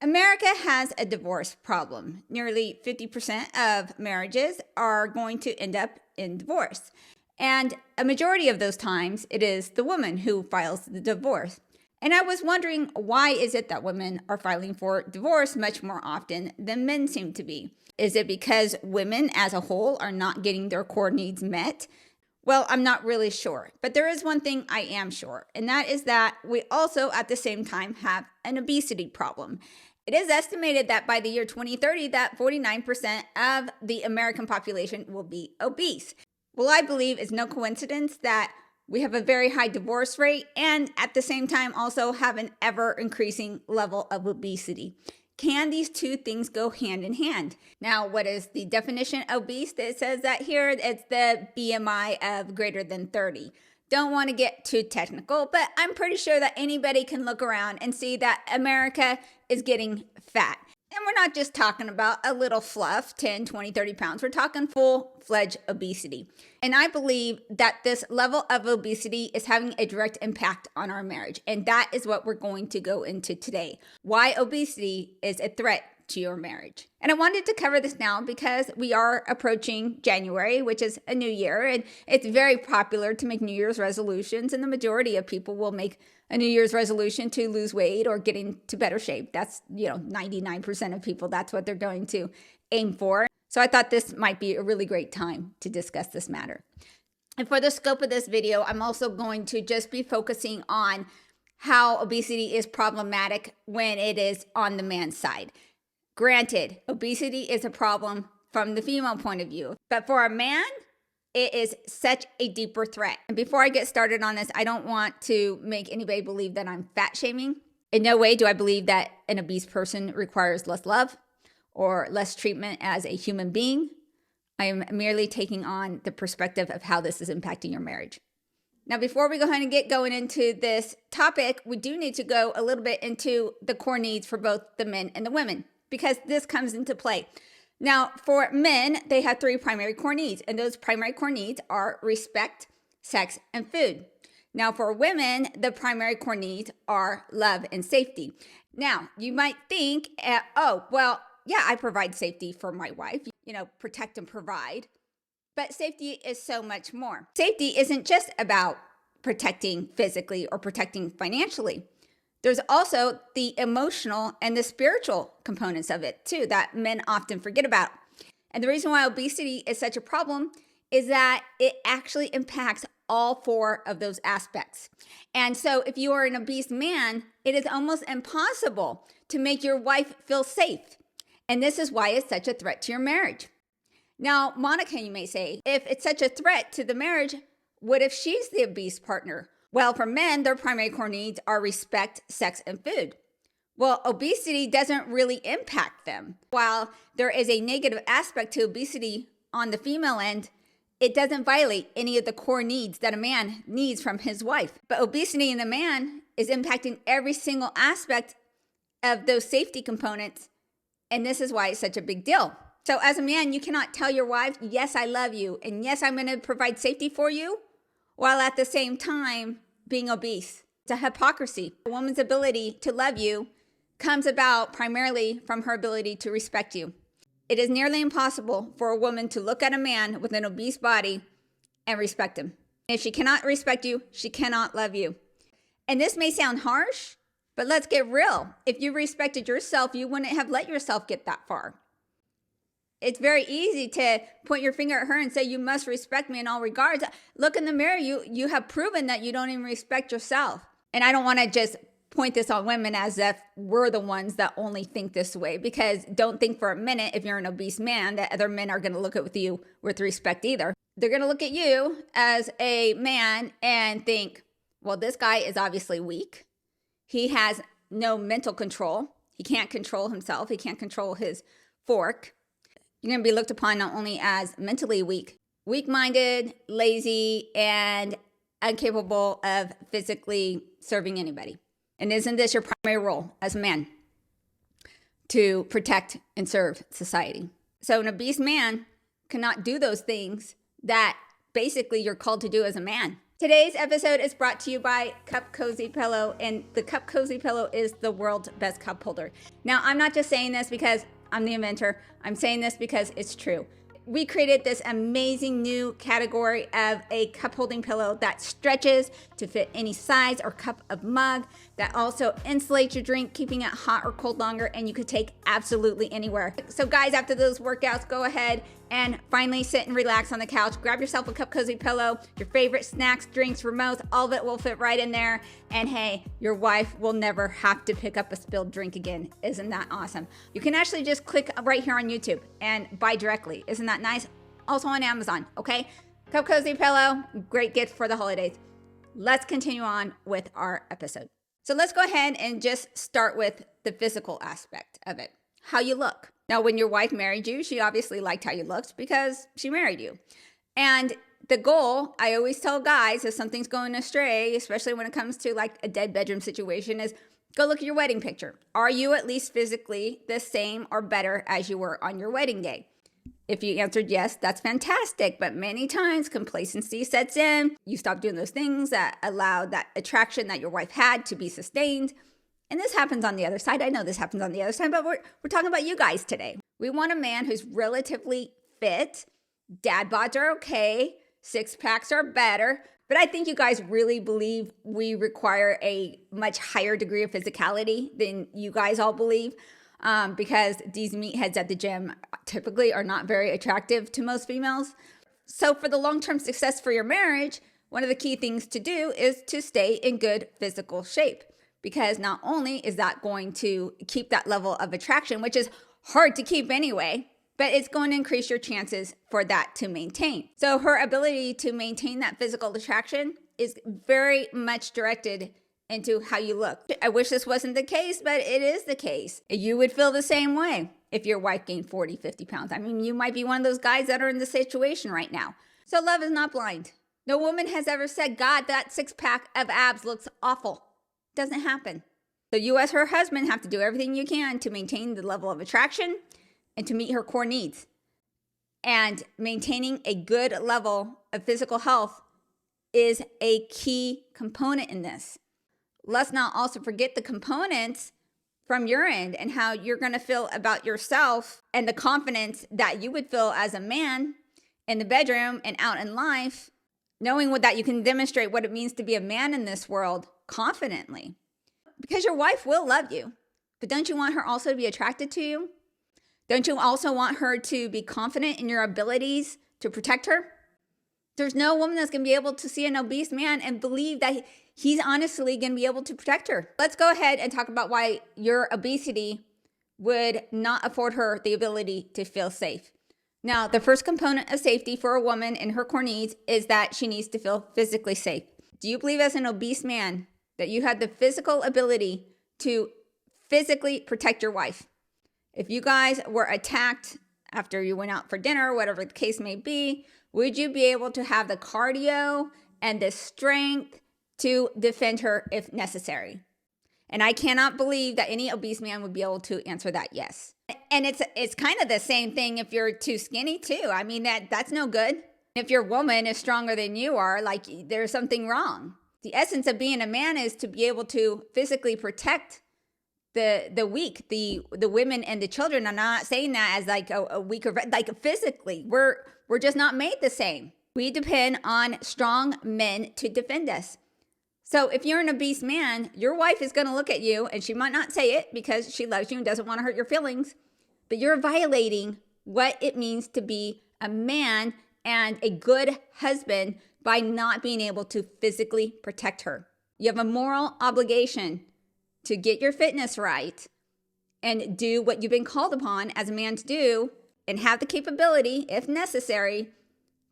America has a divorce problem. Nearly 50% of marriages are going to end up in divorce. And a majority of those times, it is the woman who files the divorce. And I was wondering, why is it that women are filing for divorce much more often than men seem to be? Is it because women as a whole are not getting their core needs met? Well, I'm not really sure, but there is one thing I am sure, and that is that we also at the same time have an obesity problem. It is estimated that by the year 2030 that 49% of the American population will be obese. Well, I believe it's no coincidence that we have a very high divorce rate and at the same time also have an ever increasing level of obesity. Can these two things go hand in hand? Now, what is the definition of obese? It says that here it's the BMI of greater than 30. Don't want to get too technical, but I'm pretty sure that anybody can look around and see that America is getting fat. And we're not just talking about a little fluff, 10, 20, 30 pounds. We're talking full-fledged obesity. And I believe that this level of obesity is having a direct impact on our marriage. And that is what we're going to go into today. Why obesity is a threat to your marriage. And I wanted to cover this now because we are approaching January, which is a new year. And it's very popular to make New Year's resolutions. And the majority of people will make a New Year's resolution to lose weight or get into better shape. That's, 99% of people, that's what they're going to aim for. So I thought this might be a really great time to discuss this matter. And for the scope of this video, I'm also going to just be focusing on how obesity is problematic when it is on the man's side. Granted, obesity is a problem from the female point of view, but for a man, it is such a deeper threat. And before I get started on this, I don't want to make anybody believe that I'm fat shaming. In no way do I believe that an obese person requires less love or less treatment as a human being. I am merely taking on the perspective of how this is impacting your marriage. Now, before we go ahead and get going into this topic, we do need to go a little bit into the core needs for both the men and the women, because this comes into play. Now, for men, they have three primary core needs, and those primary core needs are respect, sex, and food. Now, for women, the primary core needs are love and safety. Now, you might think, I provide safety for my wife, protect and provide. But safety is so much more. Safety isn't just about protecting physically or protecting financially. There's also the emotional and the spiritual components of it too that men often forget about. And the reason why obesity is such a problem is that it actually impacts all four of those aspects. And so if you are an obese man, it is almost impossible to make your wife feel safe. And this is why it's such a threat to your marriage. Now, Monica, you may say, if it's such a threat to the marriage, what if she's the obese partner? Well, for men, their primary core needs are respect, sex, and food. Well, obesity doesn't really impact them. While there is a negative aspect to obesity on the female end, it doesn't violate any of the core needs that a man needs from his wife. But obesity in the man is impacting every single aspect of those safety components, and this is why it's such a big deal. So as a man, you cannot tell your wife, yes, I love you, and yes, I'm going to provide safety for you, while at the same time being obese. It's a hypocrisy. A woman's ability to love you comes about primarily from her ability to respect you. It is nearly impossible for a woman to look at a man with an obese body and respect him. If she cannot respect you, she cannot love you. And this may sound harsh, but let's get real. If you respected yourself, you wouldn't have let yourself get that far. It's very easy to point your finger at her and say, you must respect me in all regards. Look in the mirror. You have proven that you don't even respect yourself. And I don't want to just point this on women as if we're the ones that only think this way, because don't think for a minute, if you're an obese man, that other men are going to look at you with respect either. They're going to look at you as a man and think, well, this guy is obviously weak. He has no mental control. He can't control himself. He can't control his fork. You're going to be looked upon not only as mentally weak-minded, lazy, and incapable of physically serving anybody. And isn't this your primary role as a man? To protect and serve society. So an obese man cannot do those things that basically you're called to do as a man. Today's episode is brought to you by Cup Cozy Pillow, and the Cup Cozy Pillow is the world's best cup holder. Now, I'm not just saying this because I'm the inventor. I'm saying this because it's true. We created this amazing new category of a cup holding pillow that stretches to fit any size or cup of mug, that also insulates your drink, keeping it hot or cold longer, and you could take absolutely anywhere. So guys, after those workouts, go ahead and finally sit and relax on the couch. Grab yourself a Cup Cozy Pillow, your favorite snacks, drinks, remotes, all of it will fit right in there. And hey, your wife will never have to pick up a spilled drink again. Isn't that awesome? You can actually just click right here on YouTube and buy directly. Isn't that nice? Also on Amazon, okay? Cup Cozy Pillow, great gift for the holidays. Let's continue on with our episode. So let's go ahead and just start with the physical aspect of it. How you look. Now, when your wife married you, she obviously liked how you looked because she married you. And the goal, I always tell guys, if something's going astray, especially when it comes to like a dead bedroom situation, is go look at your wedding picture. Are you at least physically the same or better as you were on your wedding day? If you answered yes, that's fantastic. But many times complacency sets in. You stop doing those things that allowed that attraction that your wife had to be sustained. And this happens on the other side. I know this happens on the other side, but we're talking about you guys today. We want a man who's relatively fit. Dad bods are okay. Six packs are better. But I think you guys really believe we require a much higher degree of physicality than you guys all believe. Because these meatheads at the gym typically are not very attractive to most females. So for the long-term success for your marriage, one of the key things to do is to stay in good physical shape. Because not only is that going to keep that level of attraction, which is hard to keep anyway, but it's going to increase your chances for that to maintain. So her ability to maintain that physical attraction is very much directed into how you look. I wish this wasn't the case, but it is the case. You would feel the same way if your wife gained 40, 50 pounds. I mean, you might be one of those guys that are in the situation right now. So love is not blind. No woman has ever said, God, that six pack of abs looks awful. Doesn't happen. So you as her husband have to do everything you can to maintain the level of attraction and to meet her core needs. And maintaining a good level of physical health is a key component in this. Let's not also forget the components from your end and how you're going to feel about yourself and the confidence that you would feel as a man in the bedroom and out in life, knowing that you can demonstrate what it means to be a man in this world confidently. Because your wife will love you, but don't you want her also to be attracted to you? Don't you also want her to be confident in your abilities to protect her? There's no woman that's going to be able to see an obese man and believe that he's honestly going to be able to protect her. Let's go ahead and talk about why your obesity would not afford her the ability to feel safe. Now, the first component of safety for a woman in her core needs is that she needs to feel physically safe. Do you believe as an obese man that you had the physical ability to physically protect your wife? If you guys were attacked after you went out for dinner, whatever the case may be, would you be able to have the cardio and the strength to defend her if necessary? And I cannot believe that any obese man would be able to answer that yes. And it's kind of the same thing if you're too skinny too. I mean, that's no good. If your woman is stronger than you are, like there's something wrong. The essence of being a man is to be able to physically protect the weak, the women and the children. I'm not saying that as like a weaker, like physically, we're just not made the same. We depend on strong men to defend us. So if you're an obese man, your wife is going to look at you and she might not say it because she loves you and doesn't want to hurt your feelings, but you're violating what it means to be a man and a good husband by not being able to physically protect her. You have a moral obligation to get your fitness right and do what you've been called upon as a man to do and have the capability, if necessary,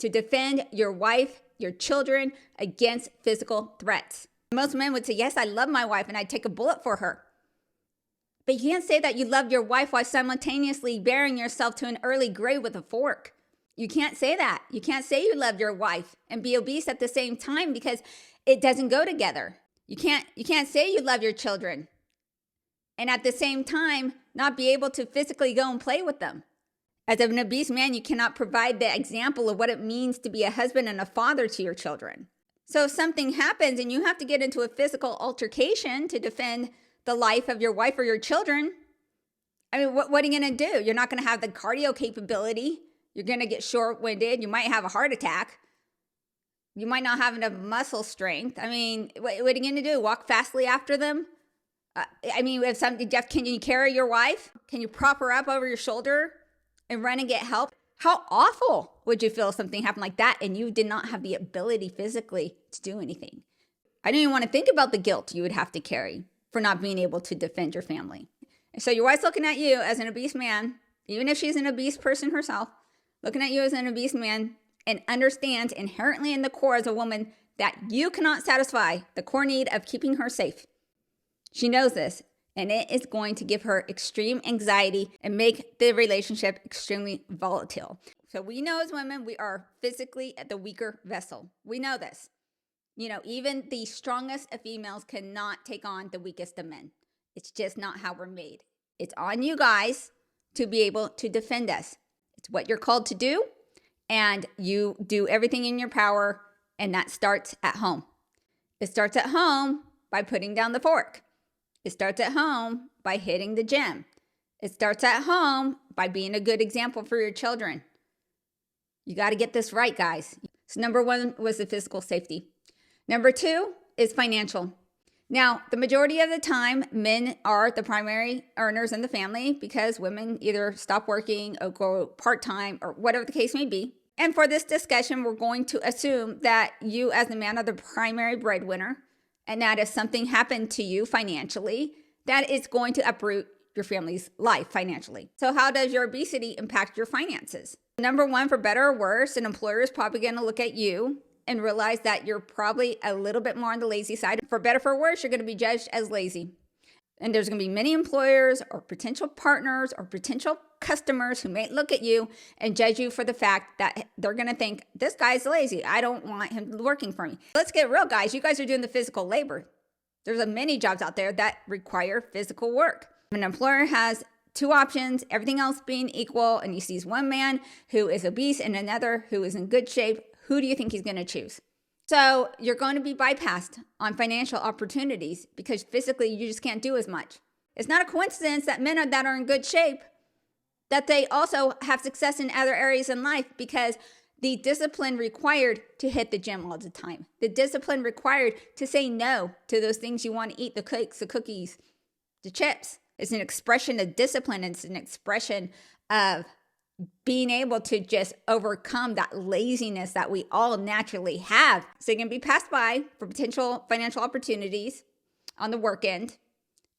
to defend your wife, your children against physical threats. Most men would say, yes, I love my wife and I'd take a bullet for her. But you can't say that you love your wife while simultaneously burying yourself to an early grave with a fork. You can't say that. You can't say you love your wife and be obese at the same time because it doesn't go together. You can't say you love your children and at the same time not be able to physically go and play with them. As an obese man, you cannot provide the example of what it means to be a husband and a father to your children. So if something happens and you have to get into a physical altercation to defend the life of your wife or your children, I mean, what are you going to do? You're not going to have the cardio capability. You're going to get short-winded. You might have a heart attack. You might not have enough muscle strength. I mean, what are you going to do? Walk fastly after them? I mean, if something, Jeff, can you carry your wife? Can you prop her up over your shoulder and run and get help? How awful would you feel if something happened like that and you did not have the ability physically to do anything? I don't even want to think about the guilt you would have to carry for not being able to defend your family. So your wife's looking at you as an obese man, even if she's an obese person herself, looking at you as an obese man, and understands inherently in the core as a woman that you cannot satisfy the core need of keeping her safe. She knows this, and it is going to give her extreme anxiety and make the relationship extremely volatile. So we know as women, we are physically the weaker vessel. We know this. You know, even the strongest of females cannot take on the weakest of men. It's just not how we're made. It's on you guys to be able to defend us. It's what you're called to do, and you do everything in your power, and that starts at home. It starts at home by putting down the fork. It starts at home by hitting the gym. It starts at home by being a good example for your children. You got to get this right, guys. So number one was the physical safety. Number two is financial. Now, the majority of the time, men are the primary earners in the family because women either stop working or go part-time or whatever the case may be. And for this discussion, we're going to assume that you as the man are the primary breadwinner, and that if something happened to you financially, that is going to uproot your family's life financially. So how does your obesity impact your finances? Number one, for better or worse, an employer is probably going to look at you and realize that you're probably a little bit more on the lazy side. For better or for worse, you're going to be judged as lazy. And there's going to be many employers or potential partners or potential customers who may look at you and judge you for the fact that they're going to think, this guy's lazy. I don't want him working for me. Let's get real, guys. You guys are doing the physical labor. There's many jobs out there that require physical work. An employer has two options, everything else being equal, and he sees one man who is obese and another who is in good shape. Who do you think he's going to choose? So you're going to be bypassed on financial opportunities because physically you just can't do as much. It's not a coincidence that men that are in good shape, that they also have success in other areas in life because the discipline required to hit the gym all the time, the discipline required to say no to those things you want to eat, the cakes, the cookies, the chips, is an expression of discipline. It's an expression of being able to just overcome that laziness that we all naturally have. So you can be passed by for potential financial opportunities on the work end.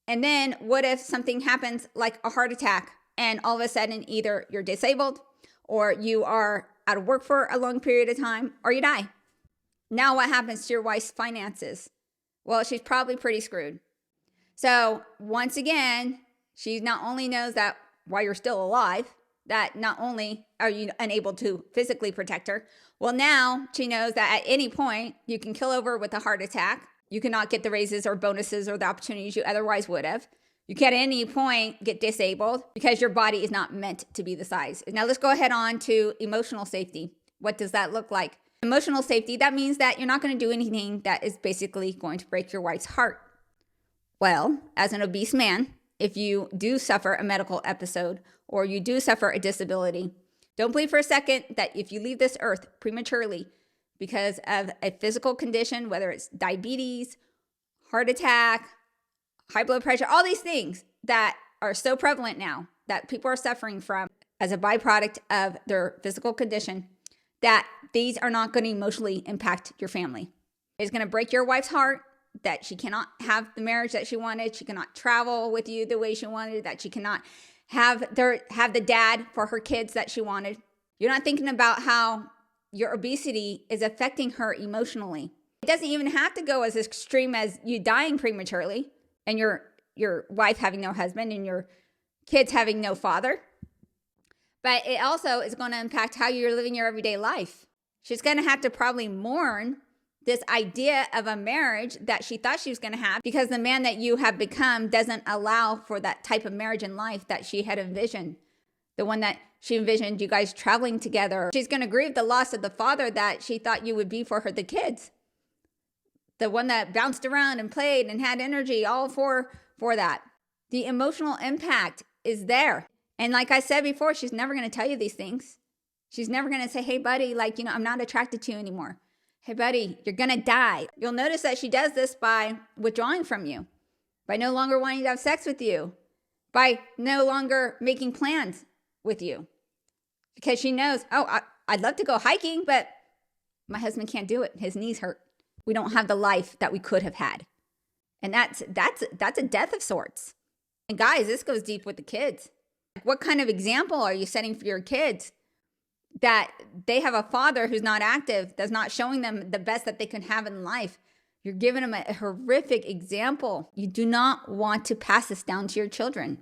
And then what if something happens like a heart attack and all of a sudden either you're disabled or you are out of work for a long period of time or you die? Now what happens to your wife's finances? Well, she's probably pretty screwed. So once again, she not only knows that while you're still alive, that not only are you unable to physically protect her, well, now she knows that at any point you can kill over with a heart attack. You cannot get the raises or bonuses or the opportunities you otherwise would have. You can at any point get disabled because your body is not meant to be the size. Now let's go ahead on to emotional safety. What does that look like? Emotional safety, that means that you're not going to do anything that is basically going to break your wife's heart. Well, as an obese man, if you do suffer a medical episode or you do suffer a disability, don't believe for a second that if you leave this earth prematurely because of a physical condition, whether it's diabetes, heart attack, high blood pressure, all these things that are so prevalent now that people are suffering from as a byproduct of their physical condition, that these are not going to emotionally impact your family. It's going to break your wife's heart that she cannot have the marriage that she wanted. She cannot travel with you the way she wanted, that she cannot have the dad for her kids that she wanted. You're not thinking about how your obesity is affecting her emotionally. It doesn't even have to go as extreme as you dying prematurely and your wife having no husband and your kids having no father. But it also is going to impact how you're living your everyday life. She's going to have to probably mourn this idea of a marriage that she thought she was going to have because the man that you have become doesn't allow for that type of marriage in life that she had envisioned. The one that she envisioned you guys traveling together. She's going to grieve the loss of the father that she thought you would be for her, the kids. the one that bounced around and played and had energy all for that. The emotional impact is there. And like I said before, she's never going to tell you these things. She's never going to say, hey, buddy, like, I'm not attracted to you anymore. Hey, buddy, you're going to die. You'll notice that she does this by withdrawing from you, by no longer wanting to have sex with you, by no longer making plans with you. Because she knows, I'd love to go hiking, but my husband can't do it. His knees hurt. We don't have the life that we could have had. And that's a death of sorts. And guys, this goes deep with the kids. What kind of example are you setting for your kids that they have a father who's not active, that's not showing them the best that they can have in life? You're giving them a horrific example. You do not want to pass this down to your children.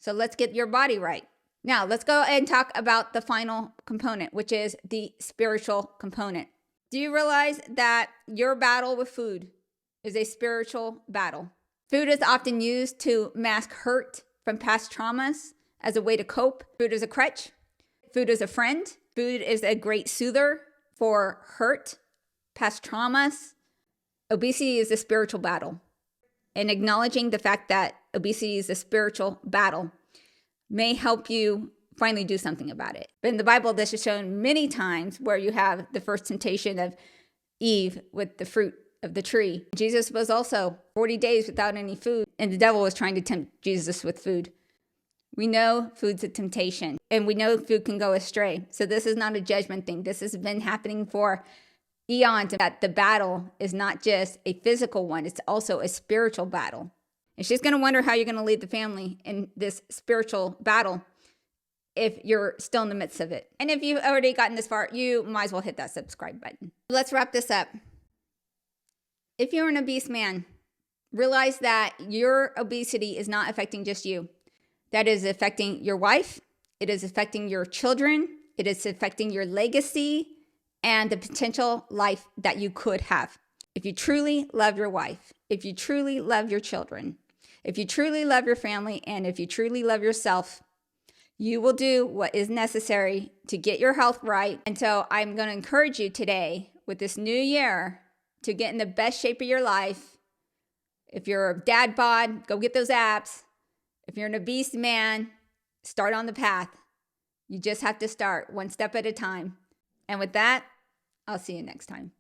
So let's get your body right. Now, let's go and talk about the final component, which is the spiritual component. Do you realize that your battle with food is a spiritual battle? Food is often used to mask hurt from past traumas as a way to cope. Food is a crutch. Food is a friend. Food is a great soother for hurt, past traumas. Obesity is a spiritual battle. And acknowledging the fact that obesity is a spiritual battle may help you finally do something about it. But in the Bible, this is shown many times where you have the first temptation of Eve with the fruit of the tree. Jesus was also 40 days without any food, and the devil was trying to tempt Jesus with food. We know food's a temptation, and we know food can go astray. So this is not a judgment thing. This has been happening for eons, that the battle is not just a physical one, it's also a spiritual battle. And she's going to wonder how you're going to lead the family in this spiritual battle if you're still in the midst of it. And if you've already gotten this far, you might as well hit that subscribe button. Let's wrap this up. If you're an obese man, realize that your obesity is not affecting just you. That is affecting your wife. It is affecting your children. It is affecting your legacy and the potential life that you could have. If you truly love your wife, if you truly love your children, if you truly love your family, and if you truly love yourself, you will do what is necessary to get your health right. And so I'm going to encourage you today with this new year to get in the best shape of your life. If you're a dad bod, go get those abs. If you're an obese man, start on the path. You just have to start one step at a time. And with that, I'll see you next time.